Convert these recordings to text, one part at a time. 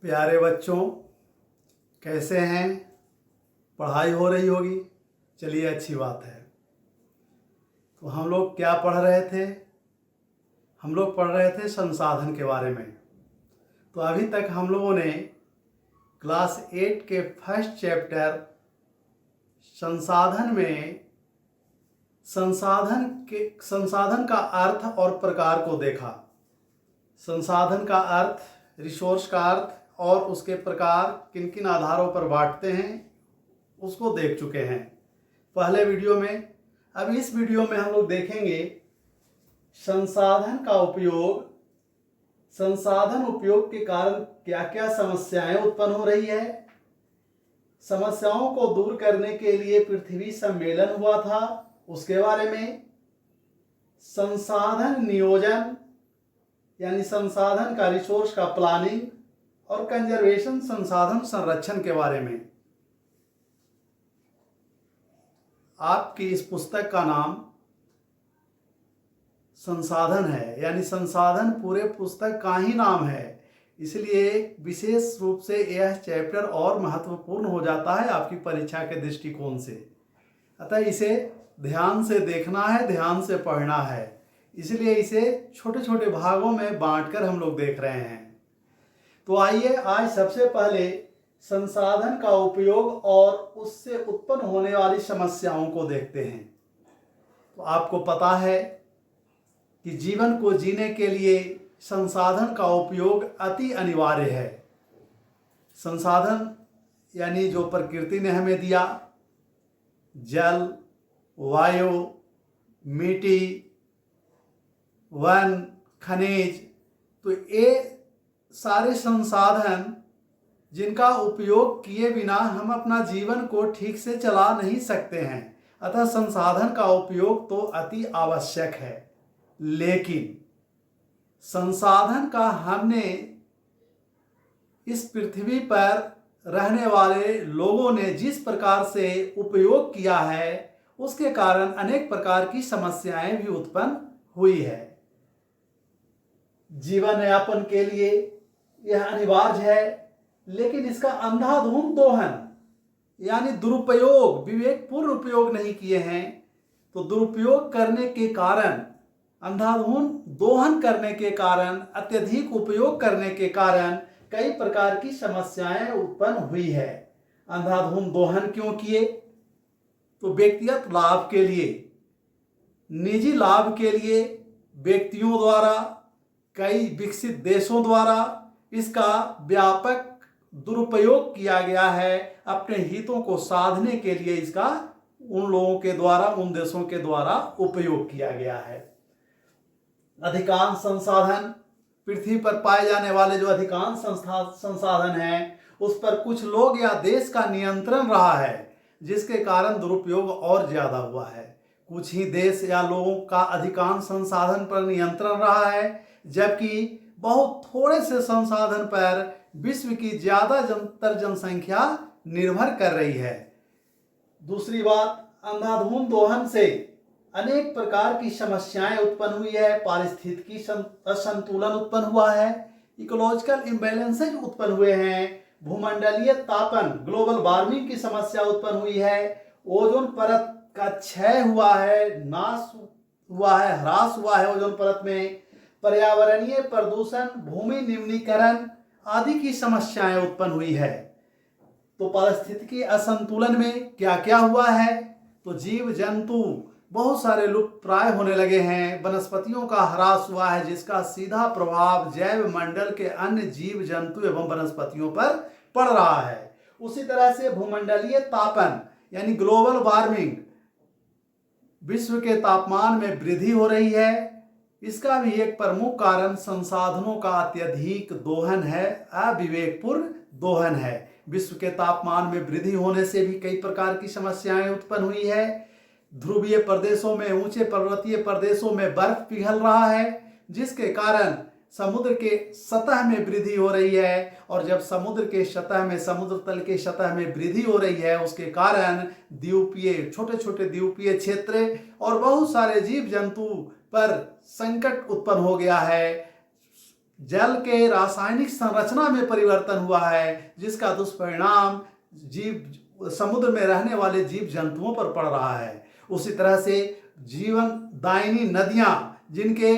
प्यारे बच्चों, कैसे हैं? पढ़ाई हो रही होगी। चलिए, अच्छी बात है। तो हम लोग क्या पढ़ रहे थे? हम लोग पढ़ रहे थे संसाधन के बारे में। तो अभी तक हम लोगों ने क्लास 8 के फर्स्ट चैप्टर संसाधन में संसाधन का अर्थ और प्रकार को देखा। संसाधन का अर्थ, रिसोर्स का अर्थ और उसके प्रकार किन किन आधारों पर बांटते हैं उसको देख चुके हैं पहले वीडियो में। अब इस वीडियो में हम लोग देखेंगे संसाधन का उपयोग, संसाधन उपयोग के कारण क्या क्या समस्याएं उत्पन्न हो रही है। समस्याओं को दूर करने के लिए पृथ्वी सम्मेलन हुआ था, उसके बारे में। संसाधन नियोजन यानी संसाधन का, रिसोर्स का प्लानिंग और कंजर्वेशन, संसाधन संरक्षण के बारे में। आपकी इस पुस्तक का नाम संसाधन है, यानी संसाधन पूरे पुस्तक का ही नाम है, इसलिए विशेष रूप से यह चैप्टर और महत्वपूर्ण हो जाता है आपकी परीक्षा के दृष्टिकोण से। अतः इसे ध्यान से देखना है, ध्यान से पढ़ना है, इसलिए इसे छोटे छोटे भागों में बांटकर हम लोग देख रहे हैं। तो आइए आज सबसे पहले संसाधन का उपयोग और उससे उत्पन्न होने वाली समस्याओं को देखते हैं। तो आपको पता है कि जीवन को जीने के लिए संसाधन का उपयोग अति अनिवार्य है। संसाधन यानी जो प्रकृति ने हमें दिया, जल, वायु, मिट्टी, वन, खनिज, तो ये सारे संसाधन जिनका उपयोग किए बिना हम अपना जीवन को ठीक से चला नहीं सकते हैं। अतः संसाधन का उपयोग तो अति आवश्यक है, लेकिन संसाधन का हमने इस पृथ्वी पर रहने वाले लोगों ने जिस प्रकार से उपयोग किया है उसके कारण अनेक प्रकार की समस्याएं भी उत्पन्न हुई है। जीवन यापन के लिए यह अनिवार्य है, लेकिन इसका अंधाधुंध दोहन यानी दुरुपयोग, विवेकपूर्ण उपयोग नहीं किए हैं। तो दुरुपयोग करने के कारण, अंधाधुंध दोहन करने के कारण, अत्यधिक उपयोग करने के कारण कई प्रकार की समस्याएं उत्पन्न हुई है। अंधाधुंध दोहन क्यों किए? तो व्यक्तिगत लाभ के लिए, निजी लाभ के लिए व्यक्तियों द्वारा, कई विकसित देशों द्वारा इसका व्यापक दुरुपयोग किया गया है। अपने हितों को साधने के लिए इसका उन लोगों के द्वारा, उन देशों के द्वारा उपयोग किया गया है। अधिकांश संसाधन, पृथ्वी पर पाए जाने वाले जो अधिकांश संसाधन हैं उस पर कुछ लोग या देश का नियंत्रण रहा है, जिसके कारण दुरुपयोग और ज्यादा हुआ है। कुछ ही देश या लोगों का अधिकांश संसाधन पर नियंत्रण रहा है, जबकि बहुत थोड़े से संसाधन पर विश्व की ज्यादातर जनसंख्या निर्भर कर रही है। दूसरी बात, अंधाधुंध दोहन से अनेक प्रकार की समस्याएं उत्पन्न हुई है। पारिस्थितिकी असंतुलन उत्पन्न हुआ है, इकोलॉजिकल इम्बैलेंसेज उत्पन्न हुए हैं, भूमंडलीय तापन, ग्लोबल वार्मिंग की समस्या उत्पन्न हुई है, ओजोन परत का क्षय हुआ है, नाश हुआ है, ह्रास हुआ है ओजोन परत में, पर्यावरणीय प्रदूषण, भूमि निम्नीकरण आदि की समस्याएं उत्पन्न हुई है। तो पारिस्थितिकी असंतुलन में क्या क्या हुआ है? तो जीव जंतु बहुत सारे लुप्त प्राय होने लगे हैं, वनस्पतियों का ह्रास हुआ है, जिसका सीधा प्रभाव जैव मंडल के अन्य जीव जंतु एवं वनस्पतियों पर पड़ रहा है। उसी तरह से भूमंडलीय तापन यानी ग्लोबल वार्मिंग, विश्व के तापमान में वृद्धि हो रही है, इसका भी एक प्रमुख कारण संसाधनों का अत्यधिक दोहन है, अविवेकपूर्ण दोहन है। विश्व के तापमान में वृद्धि होने से भी कई प्रकार की समस्याएं उत्पन्न हुई है। ध्रुवीय प्रदेशों में, ऊंचे पर्वतीय प्रदेशों में बर्फ पिघल रहा है, जिसके कारण समुद्र के सतह में वृद्धि हो रही है, और जब समुद्र के सतह में, समुद्र तल के सतह में वृद्धि हो रही है, उसके कारण द्वीपीय, छोटे छोटे द्वीपीय क्षेत्र और बहुत सारे जीव जंतु पर संकट उत्पन्न हो गया है। जल के रासायनिक संरचना में परिवर्तन हुआ है, जिसका दुष्परिणाम जीव समुद्र में रहने वाले जीव जंतुओं पर पड़ रहा है। उसी तरह से जीवन दायिनी नदियां, जिनके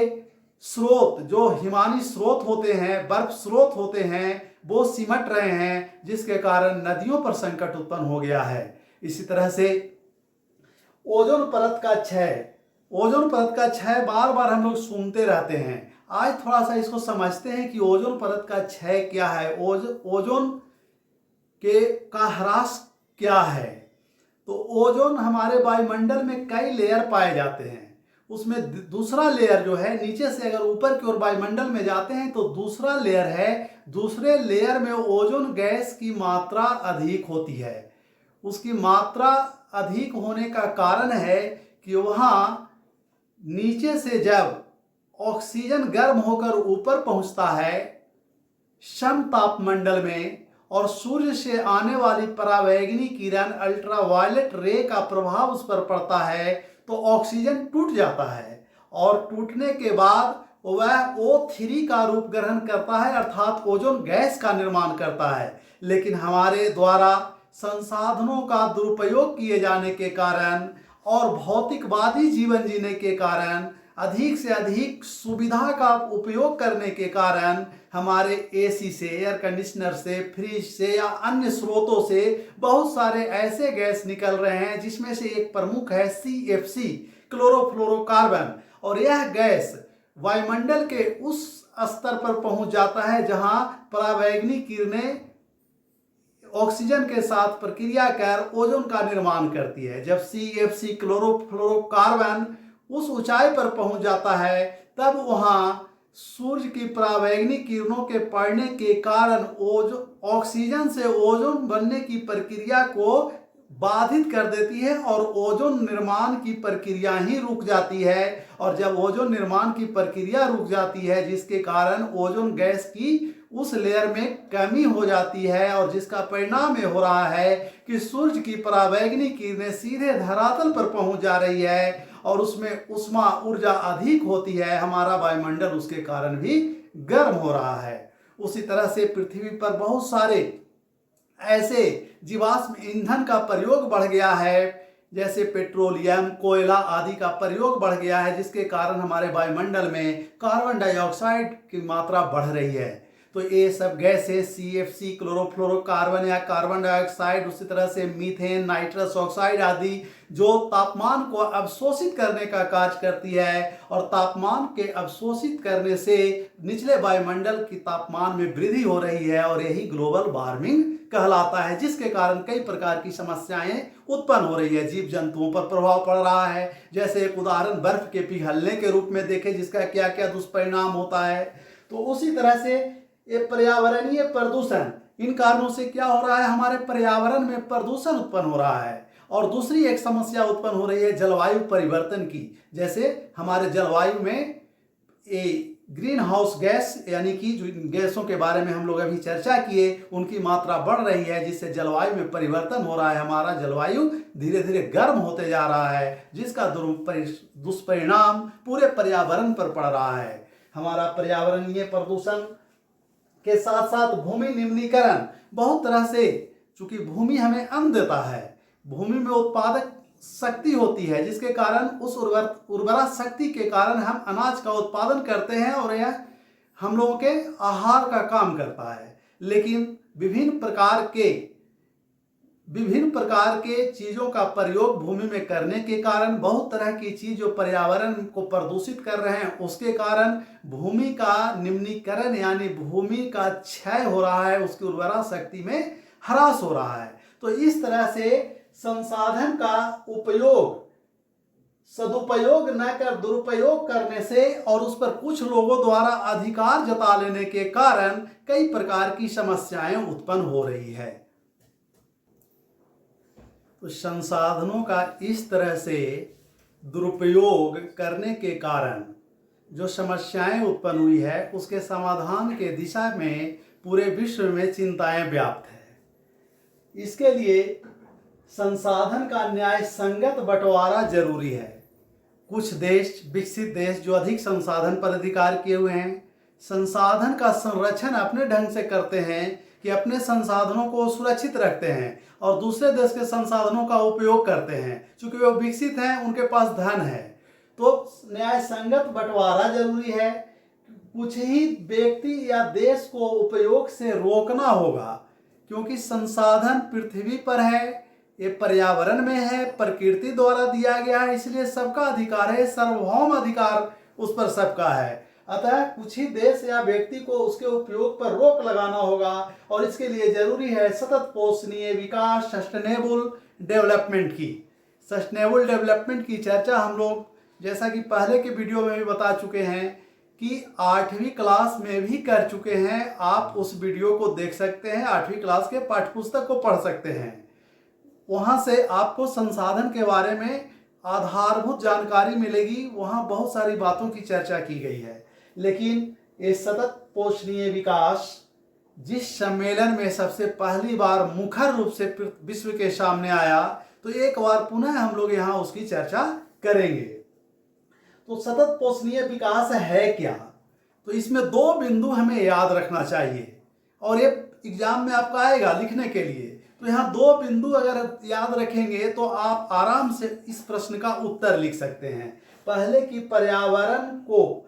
स्रोत जो हिमानी स्रोत होते हैं, बर्फ स्रोत होते हैं, वो सिमट रहे हैं, जिसके कारण नदियों पर संकट उत्पन्न हो गया है। इसी तरह से ओजोन परत का क्षय, ओजोन परत का क्षय बार बार हम लोग सुनते रहते हैं। आज थोड़ा सा इसको समझते हैं कि ओजोन परत का क्षय क्या है, ओजोन के का ह्रास क्या है। तो ओजोन हमारे वायुमंडल में कई लेयर पाए जाते हैं। उसमें दूसरा लेयर जो है, नीचे से अगर ऊपर की ओर वायुमंडल में जाते हैं तो दूसरा लेयर है, दूसरे लेयर में ओजोन गैस की मात्रा अधिक होती है। उसकी मात्रा अधिक होने का कारण है कि वहाँ नीचे से जब ऑक्सीजन गर्म होकर ऊपर पहुंचता है सम तापमंडल में, और सूर्य से आने वाली परावैंगनी किरण अल्ट्रावायलेट रे का प्रभाव उस पर पड़ता है, तो ऑक्सीजन टूट जाता है, और टूटने के बाद वह O3 का रूप ग्रहण करता है, अर्थात ओजोन गैस का निर्माण करता है। लेकिन हमारे द्वारा संसाधनों का दुरुपयोग किए जाने के कारण और भौतिकवादी जीवन जीने के कारण, अधिक से अधिक सुविधा का उपयोग करने के कारण हमारे एसी से, एयर कंडीशनर से, फ्रिज से या अन्य स्रोतों से बहुत सारे ऐसे गैस निकल रहे हैं, जिसमें से एक प्रमुख है CFC, क्लोरोफ्लोरोकार्बन। और यह गैस वायुमंडल के उस स्तर पर पहुंच जाता है जहां परावैंगनी किरणें ऑक्सीजन के साथ प्रक्रिया कर ओजोन का निर्माण करती है। जब CFC क्लोरोफ्लोरोकार्बन उस ऊंचाई पर पहुंच जाता है, तब वहां सूर्य की परावैंगनी किरणों के पड़ने के कारण ऑक्सीजन से ओजोन बनने की प्रक्रिया को बाधित कर देती है, और ओजोन निर्माण की प्रक्रिया ही रुक जाती है। और जब ओजोन निर्माण की प्रक्रिया रुक जाती है, जिसके कारण ओजोन गैस की उस लेयर में कमी हो जाती है, और जिसका परिणाम ये हो रहा है कि सूर्य की परावैंगनी किरणें सीधे धरातल पर पहुंच जा रही है, और उसमें उष्मा ऊर्जा अधिक होती है। हमारा वायुमंडल उसके कारण भी गर्म हो रहा है। उसी तरह से पृथ्वी पर बहुत सारे ऐसे जीवाश्म ईंधन का प्रयोग बढ़ गया है, जैसे पेट्रोलियम, कोयला आदि का प्रयोग बढ़ गया है, जिसके कारण हमारे वायुमंडल में कार्बन डाइऑक्साइड की मात्रा बढ़ रही है। तो ये सब गैसेस CFC, क्लोरोफ्लोरोकार्बन या कार्बन डाइऑक्साइड, उसी तरह से मीथेन, नाइट्रस ऑक्साइड आदि, जो तापमान को अवशोषित करने का कार्य करती है, और तापमान के अवशोषित करने से निचले वायुमंडल की तापमान में वृद्धि हो रही है, और यही ग्लोबल वार्मिंग कहलाता है, जिसके कारण कई प्रकार की समस्याएं उत्पन्न हो रही है। जीव जंतुओं पर प्रभाव पड़ रहा है। जैसे एक उदाहरण बर्फ के पिघलने के रूप में देखें, जिसका क्या क्या दुष्परिणाम होता है। तो उसी तरह से ये पर्यावरणीय प्रदूषण, इन कारणों से क्या हो रहा है, हमारे पर्यावरण में प्रदूषण उत्पन्न हो रहा है। और दूसरी एक समस्या उत्पन्न हो रही है जलवायु परिवर्तन की। जैसे हमारे जलवायु में ये ग्रीन हाउस गैस, यानी कि जो गैसों के बारे में हम लोग अभी चर्चा किए, उनकी मात्रा बढ़ रही है, जिससे जलवायु में परिवर्तन हो रहा है। हमारा जलवायु धीरे धीरे गर्म होते जा रहा है, जिसका दुष्परिणाम पूरे पर्यावरण पर पड़ रहा है। हमारा पर्यावरणीय प्रदूषण के साथ साथ भूमि निम्नीकरण बहुत तरह से, चूंकि भूमि हमें अन्न देता है, भूमि में उत्पादक शक्ति होती है, जिसके कारण उस उर्वरा शक्ति के कारण हम अनाज का उत्पादन करते हैं, और यह हम लोगों के आहार का काम करता है। लेकिन विभिन्न प्रकार के चीजों का प्रयोग भूमि में करने के कारण, बहुत तरह की चीज जो पर्यावरण को प्रदूषित कर रहे हैं, उसके कारण भूमि का निम्नीकरण यानी भूमि का क्षय हो रहा है, उसकी उर्वरा शक्ति में ह्रास हो रहा है। तो इस तरह से संसाधन का सदुपयोग न कर दुरुपयोग करने से, और उस पर कुछ लोगों द्वारा अधिकार जता लेने के कारण कई प्रकार की समस्याएं उत्पन्न हो रही है। तो संसाधनों का इस तरह से दुरुपयोग करने के कारण जो समस्याएं उत्पन्न हुई है, उसके समाधान के दिशा में पूरे विश्व में चिंताएं व्याप्त है। इसके लिए संसाधन का न्याय संगत बंटवारा जरूरी है। कुछ देश, विकसित देश जो अधिक संसाधन पर अधिकार किए हुए हैं, संसाधन का संरक्षण अपने ढंग से करते हैं कि अपने संसाधनों को सुरक्षित रखते हैं और दूसरे देश के संसाधनों का उपयोग करते हैं। चूंकि वे विकसित हैं, उनके पास धन है, तो न्याय संगत बंटवारा जरूरी है। कुछ ही व्यक्ति या देश को उपयोग से रोकना होगा, क्योंकि संसाधन पृथ्वी पर है, ये पर्यावरण में है, प्रकृति द्वारा दिया गया है, इसलिए सबका अधिकार है, सार्वभौम अधिकार उस पर सबका है। अतः कुछ ही देश या व्यक्ति को उसके उपयोग पर रोक लगाना होगा और इसके लिए जरूरी है सतत पोषणीय विकास, सस्टेनेबल डेवलपमेंट की। सस्टेनेबल डेवलपमेंट की चर्चा हम लोग जैसा कि पहले के वीडियो में भी बता चुके हैं कि 8वीं क्लास में भी कर चुके हैं। आप उस वीडियो को देख सकते हैं, 8वीं क्लास के पाठ्यपुस्तक को पढ़ सकते हैं। वहाँ से आपको संसाधन के बारे में आधारभूत जानकारी मिलेगी। वहाँ बहुत सारी बातों की चर्चा की गई है। लेकिन ये सतत पोषणीय विकास जिस सम्मेलन में सबसे पहली बार मुखर रूप से विश्व के सामने आया, तो एक बार पुनः हम लोग यहाँ उसकी चर्चा करेंगे। तो सतत पोषणीय विकास है क्या? तो इसमें 2 बिंदु हमें याद रखना चाहिए और ये एग्जाम में आपका आएगा लिखने के लिए। तो यहाँ 2 बिंदु अगर याद रखेंगे तो आप आराम से इस प्रश्न का उत्तर लिख सकते हैं। पहले कि पर्यावरण को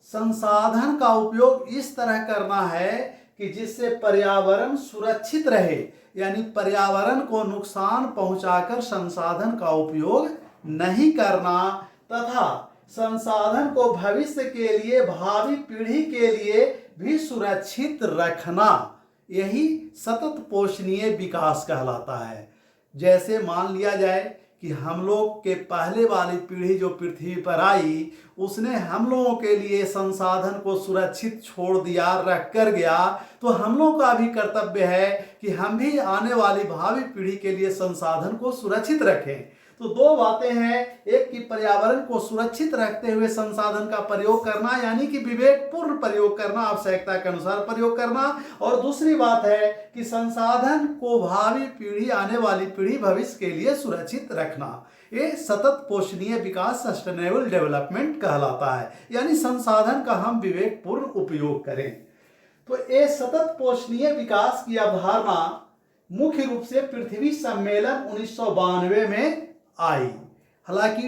संसाधन का उपयोग इस तरह करना है कि जिससे पर्यावरण सुरक्षित रहे, यानी पर्यावरण को नुकसान पहुंचाकर संसाधन का उपयोग नहीं करना तथा संसाधन को भविष्य के लिए, भावी पीढ़ी के लिए भी सुरक्षित रखना, यही सतत पोषणीय विकास कहलाता है। जैसे मान लिया जाए कि हम लोग के पहले वाली पीढ़ी जो पृथ्वी पर आई, उसने हम लोगों के लिए संसाधन को सुरक्षित छोड़ दिया, रख कर गया, तो हम लोग का भी कर्तव्य है कि हम भी आने वाली भावी पीढ़ी के लिए संसाधन को सुरक्षित रखें। तो 2 बातें हैं, एक कि पर्यावरण को सुरक्षित रखते हुए संसाधन का प्रयोग करना, यानी कि विवेकपूर्ण प्रयोग करना, आवश्यकता के अनुसार प्रयोग करना, और दूसरी बात है कि संसाधन को भावी पीढ़ी, आने वाली पीढ़ी, भविष्य के लिए सुरक्षित रखना। ये सतत पोषणीय विकास, सस्टेनेबल डेवलपमेंट कहलाता है, यानी संसाधन का हम विवेकपूर्ण उपयोग करें। तो ये सतत पोषणीय विकास की अवधारणा मुख्य रूप से पृथ्वी सम्मेलन 1992 में आई। हालांकि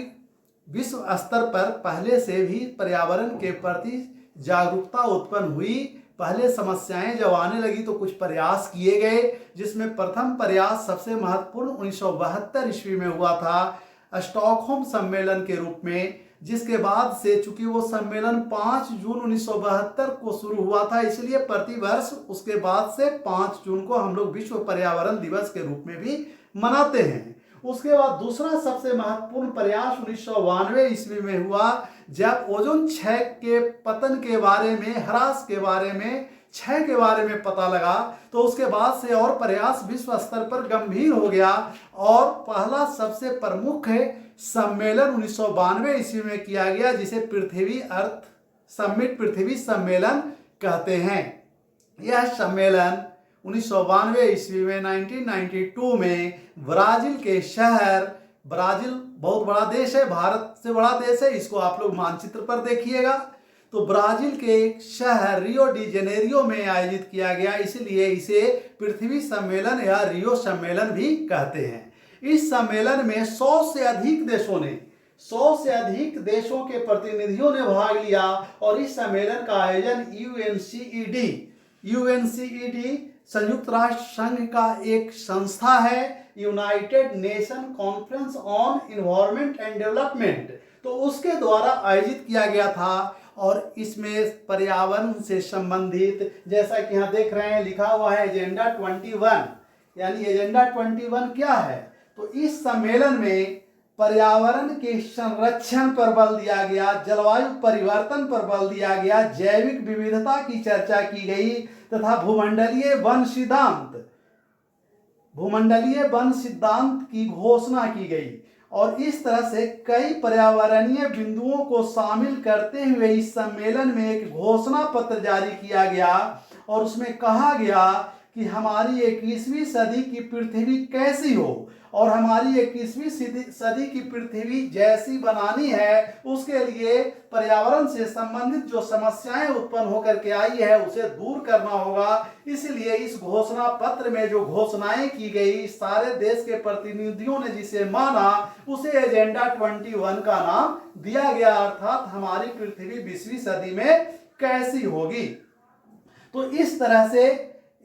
विश्व स्तर पर पहले से भी पर्यावरण के प्रति जागरूकता उत्पन्न हुई। पहले समस्याएं जब आने लगी तो कुछ प्रयास किए गए, जिसमें प्रथम प्रयास सबसे महत्वपूर्ण 1972 ईस्वी में हुआ था, स्टॉकहोम सम्मेलन के रूप में, जिसके बाद से चूंकि वो सम्मेलन 5 जून 1972 को शुरू हुआ था, इसलिए प्रतिवर्ष उसके बाद से 5 जून को हम लोग विश्व पर्यावरण दिवस के रूप में भी मनाते हैं। उसके बाद दूसरा सबसे महत्वपूर्ण प्रयास 1992 ईस्वी में हुआ, जब ओजोन क्षय के पतन के बारे में, ह्रास के बारे में, क्षय के बारे में पता लगा। तो उसके बाद से और प्रयास विश्व स्तर पर गंभीर हो गया और पहला सबसे प्रमुख सम्मेलन 1992 ईस्वी में किया गया, जिसे पृथ्वी अर्थ समिट, पृथ्वी सम्मेलन कहते हैं। यह सम्मेलन 1992 ईस्वी में 1992 में ब्राजील के शहर, ब्राजील बहुत बड़ा देश है, भारत से बड़ा देश है, इसको आप लोग मानचित्र पर देखिएगा। तो ब्राजील के शहर रियो डी जेनेरियो में आयोजित किया गया, इसलिए इसे पृथ्वी सम्मेलन या रियो सम्मेलन भी कहते हैं। इस सम्मेलन में 100 से अधिक देशों के प्रतिनिधियों ने भाग लिया और इस सम्मेलन का आयोजन यूएनसीईडी संयुक्त राष्ट्र संघ का एक संस्था है, United nation conference on environment and development, तो उसके द्वारा आयोजित किया गया था। और इसमें पर्यावरण से संबंधित, जैसा कि यहाँ देख रहे हैं लिखा हुआ है एजेंडा 21, यानी एजेंडा 21 क्या है? तो इस सम्मेलन में पर्यावरण के संरक्षण पर बल दिया गया, जलवायु परिवर्तन पर बल दिया गया, जैविक विविधता की चर्चा की गई तथा भूमंडलीय वन सिद्धांत की घोषणा की गई। और इस तरह से कई पर्यावरणीय बिंदुओं को शामिल करते हुए इस सम्मेलन में एक घोषणा पत्र जारी किया गया और उसमें कहा गया कि हमारी 21वीं सदी की पृथ्वी कैसी हो और हमारी 21वीं सदी की पृथ्वी जैसी बनानी है, उसके लिए पर्यावरण से संबंधित जो समस्याएं उत्पन्न होकर के आई है उसे दूर करना होगा। इसलिए इस घोषणा पत्र में जो घोषणाएं की गई, सारे देश के प्रतिनिधियों ने जिसे माना, उसे एजेंडा 21 का नाम दिया गया, अर्थात हमारी पृथ्वी 20वीं सदी में कैसी होगी। तो इस तरह से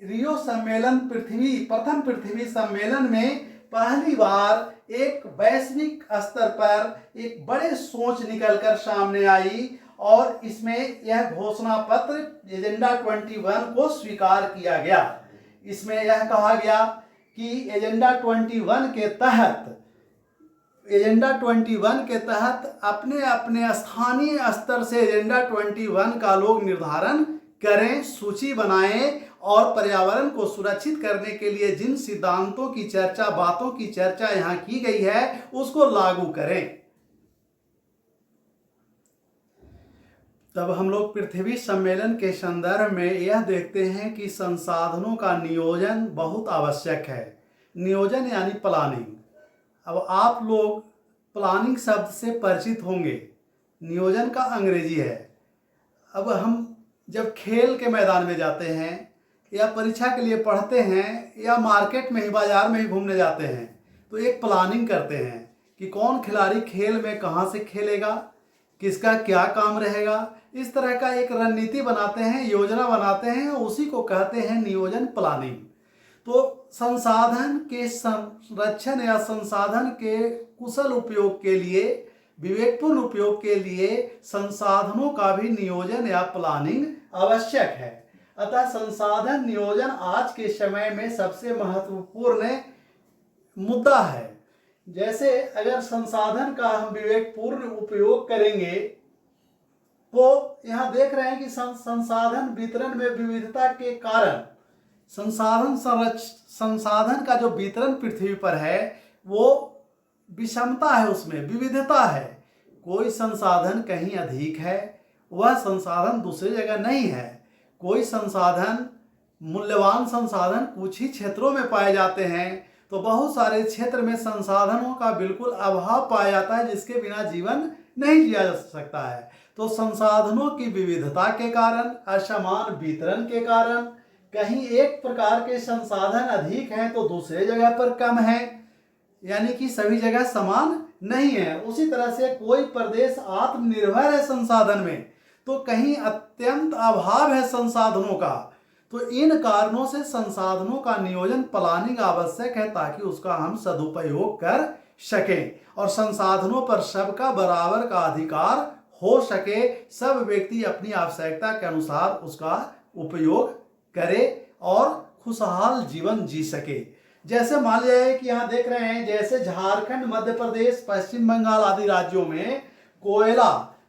रियो सम्मेलन प्रथम पृथ्वी सम्मेलन में पहली बार एक वैश्विक स्तर पर एक बड़े सोच निकलकर सामने आई और इसमें यह घोषणा पत्र एजेंडा 21 को स्वीकार किया गया। इसमें यह कहा गया कि एजेंडा 21 के तहत अपने अपने स्थानीय स्तर से एजेंडा 21 का लोग निर्धारण करें, सूची बनाएं और पर्यावरण को सुरक्षित करने के लिए जिन सिद्धांतों की चर्चा, बातों की चर्चा यहां की गई है, उसको लागू करें। तब हम लोग पृथ्वी सम्मेलन के संदर्भ में यह देखते हैं कि संसाधनों का नियोजन बहुत आवश्यक है। नियोजन यानी प्लानिंग। अब आप लोग प्लानिंग शब्द से परिचित होंगे, नियोजन का अंग्रेजी है। अब हम जब खेल के मैदान में जाते हैं या परीक्षा के लिए पढ़ते हैं या मार्केट में ही, बाजार में ही घूमने जाते हैं, तो एक प्लानिंग करते हैं कि कौन खिलाड़ी खेल में कहाँ से खेलेगा, किसका क्या काम रहेगा। इस तरह का एक रणनीति बनाते हैं, योजना बनाते हैं, उसी को कहते हैं नियोजन, प्लानिंग। तो संसाधन के संरक्षण या संसाधन के कुशल उपयोग के लिए, विवेकपूर्ण उपयोग के लिए संसाधनों का भी नियोजन या प्लानिंग आवश्यक है। अतः संसाधन नियोजन आज के समय में सबसे महत्वपूर्ण मुद्दा है। जैसे अगर संसाधन का हम विवेकपूर्ण उपयोग करेंगे तो यहाँ देख रहे हैं कि संसाधन वितरण में विविधता के कारण संसाधन का जो वितरण पृथ्वी पर है वो विषमता है, उसमें विविधता है। कोई संसाधन कहीं अधिक है, वह संसाधन दूसरी जगह नहीं है। कोई संसाधन, मूल्यवान संसाधन कुछ ही क्षेत्रों में पाए जाते हैं, तो बहुत सारे क्षेत्र में संसाधनों का बिल्कुल अभाव पाया जाता है, जिसके बिना जीवन नहीं जिया जा सकता है। तो संसाधनों की विविधता के कारण, असमान वितरण के कारण, कहीं एक प्रकार के संसाधन अधिक हैं तो दूसरे जगह पर कम है, यानी कि सभी जगह समान नहीं है। उसी तरह से कोई प्रदेश आत्मनिर्भर है संसाधन में, तो कहीं अत्यंत अभाव है संसाधनों का। तो इन कारणों से संसाधनों का नियोजन, प्लानिंग आवश्यक है ताकि उसका हम सदुपयोग कर सकें और संसाधनों पर सबका बराबर का अधिकार हो सके, सब व्यक्ति अपनी आवश्यकता के अनुसार उसका उपयोग करे और खुशहाल जीवन जी सके। जैसे मान लिया कि यहाँ देख रहे हैं, जैसे झारखंड, मध्य प्रदेश, पश्चिम बंगाल आदि राज्यों में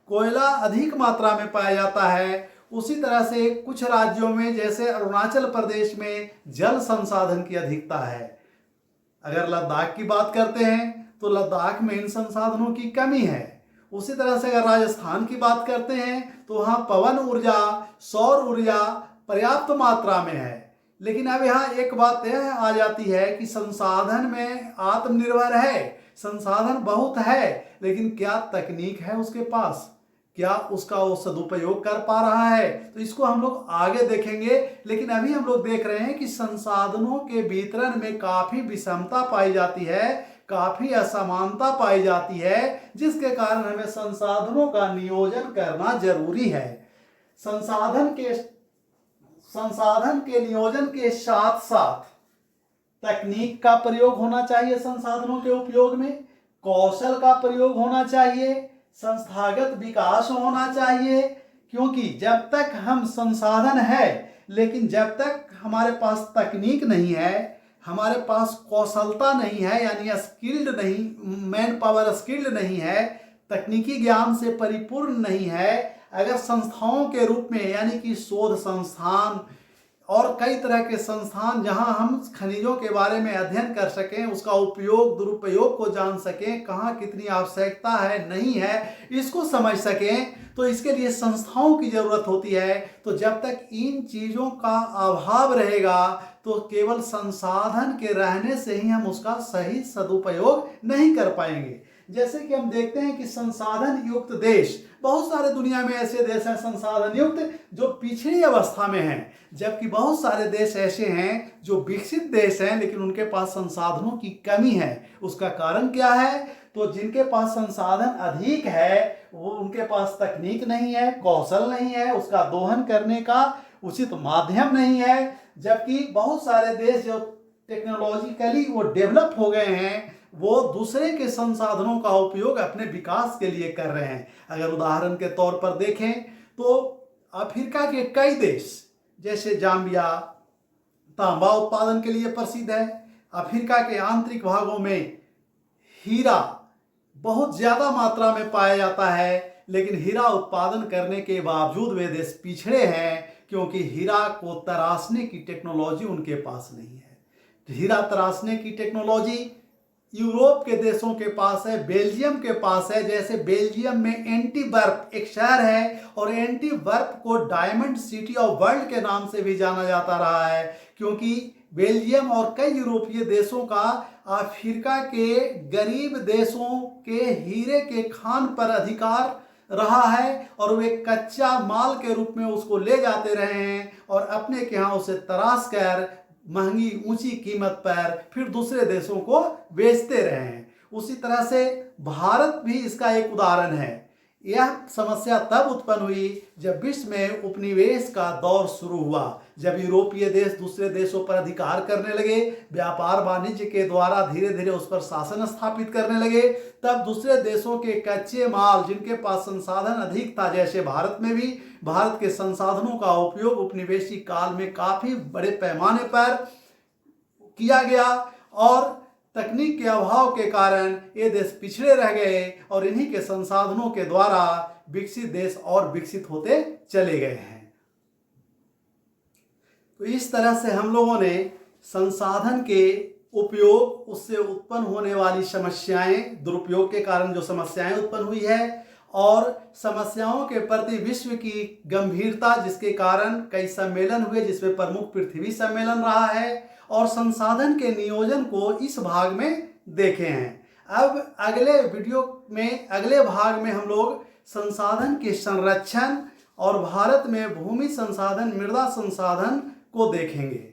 कोयला अधिक मात्रा में पाया जाता है। उसी तरह से कुछ राज्यों में, जैसे अरुणाचल प्रदेश में, जल संसाधन की अधिकता है। अगर लद्दाख की बात करते हैं तो लद्दाख में इन संसाधनों की कमी है। उसी तरह से अगर राजस्थान की बात करते हैं तो वहाँ पवन ऊर्जा, सौर ऊर्जा पर्याप्त मात्रा में है। लेकिन अब यहाँ एक बात यह आ जाती है कि संसाधन में आत्मनिर्भर है, संसाधन बहुत है, लेकिन क्या तकनीक है उसके पास, क्या उसका वो सदुपयोग कर पा रहा है? तो इसको हम लोग आगे देखेंगे। लेकिन अभी हम लोग देख रहे हैं कि संसाधनों के वितरण में काफी विषमता पाई जाती है, काफी असमानता पाई जाती है, जिसके कारण हमें संसाधनों का नियोजन करना जरूरी है। संसाधन के नियोजन के साथ साथ तकनीक का प्रयोग होना चाहिए, संसाधनों के उपयोग में कौशल का प्रयोग होना चाहिए, संस्थागत विकास होना चाहिए। क्योंकि जब तक हम संसाधन है, लेकिन जब तक हमारे पास तकनीक नहीं है, हमारे पास कौशलता नहीं है, यानी स्किल्ड नहीं, मैन पावर स्किल्ड नहीं है, तकनीकी ज्ञान से परिपूर्ण नहीं है, अगर संस्थाओं के रूप में, यानी कि शोध संस्थान और कई तरह के संस्थान जहां हम खनिजों के बारे में अध्ययन कर सकें, उसका उपयोग दुरुपयोग को जान सकें, कहाँ कितनी आवश्यकता है नहीं है इसको समझ सकें, तो इसके लिए संस्थाओं की जरूरत होती है। तो जब तक इन चीज़ों का अभाव रहेगा तो केवल संसाधन के रहने से ही हम उसका सही सदुपयोग नहीं कर पाएंगे। जैसे कि हम देखते हैं कि संसाधन युक्त देश, बहुत सारे दुनिया में ऐसे देश हैं संसाधन युक्त जो पिछड़ी अवस्था में हैं, जबकि बहुत सारे देश ऐसे हैं जो विकसित देश हैं लेकिन उनके पास संसाधनों की कमी है। उसका कारण क्या है? तो जिनके पास संसाधन अधिक है वो उनके पास तकनीक नहीं है, कौशल नहीं है, उसका दोहन करने का उचित माध्यम नहीं है। जबकि बहुत सारे देश जो टेक्नोलॉजिकली वो डेवलप हो गए हैं वो दूसरे के संसाधनों का उपयोग अपने विकास के लिए कर रहे हैं। अगर उदाहरण के तौर पर देखें तो अफ्रीका के कई देश जैसे जाम्बिया तांबा उत्पादन के लिए प्रसिद्ध है। अफ्रीका के आंतरिक भागों में हीरा बहुत ज़्यादा मात्रा में पाया जाता है, लेकिन हीरा उत्पादन करने के बावजूद वे देश पिछड़े हैं क्योंकि हीरा को तराशने की टेक्नोलॉजी उनके पास नहीं है। हीरा तराशने की टेक्नोलॉजी यूरोप के देशों के पास है, बेल्जियम के पास है। जैसे बेल्जियम में एंटीवर्प एक शहर है और एंटीवर्प को डायमंड सिटी ऑफ वर्ल्ड के नाम से भी जाना जाता रहा है क्योंकि बेल्जियम और कई यूरोपीय देशों का अफ्रीका के गरीब देशों के हीरे के खान पर अधिकार रहा है और वे कच्चा माल के रूप में उसको ले जाते रहे हैं और अपने के यहाँ उसे तराश कर महंगी ऊंची कीमत पर फिर दूसरे देशों को बेचते रहे हैं। उसी तरह से भारत भी इसका एक उदाहरण है। यह समस्या तब उत्पन्न हुई जब विश्व में उपनिवेश का दौर शुरू हुआ, जब यूरोपीय देश दूसरे देशों पर अधिकार करने लगे, व्यापार वाणिज्य के द्वारा धीरे धीरे उस पर शासन स्थापित करने लगे, तब दूसरे देशों के कच्चे माल जिनके पास संसाधन अधिक था, जैसे भारत में भी भारत के संसाधनों का उपयोग उपनिवेशी काल में काफी बड़े पैमाने पर किया गया और तकनीक के अभाव के कारण ये देश पिछड़े रह गए और इन्हीं के संसाधनों के द्वारा विकसित देश और विकसित होते चले गए हैं। तो इस तरह से हम लोगों ने संसाधन के उपयोग, उससे उत्पन्न होने वाली समस्याएं, दुरुपयोग के कारण जो समस्याएं उत्पन्न हुई है और समस्याओं के प्रति विश्व की गंभीरता जिसके कारण कई सम्मेलन हुए जिसमें प्रमुख पृथ्वी सम्मेलन रहा है और संसाधन के नियोजन को इस भाग में देखे हैं। अब अगले वीडियो में अगले भाग में हम लोग संसाधन के संरक्षण और भारत में भूमि संसाधन, मृदा संसाधन को देखेंगे।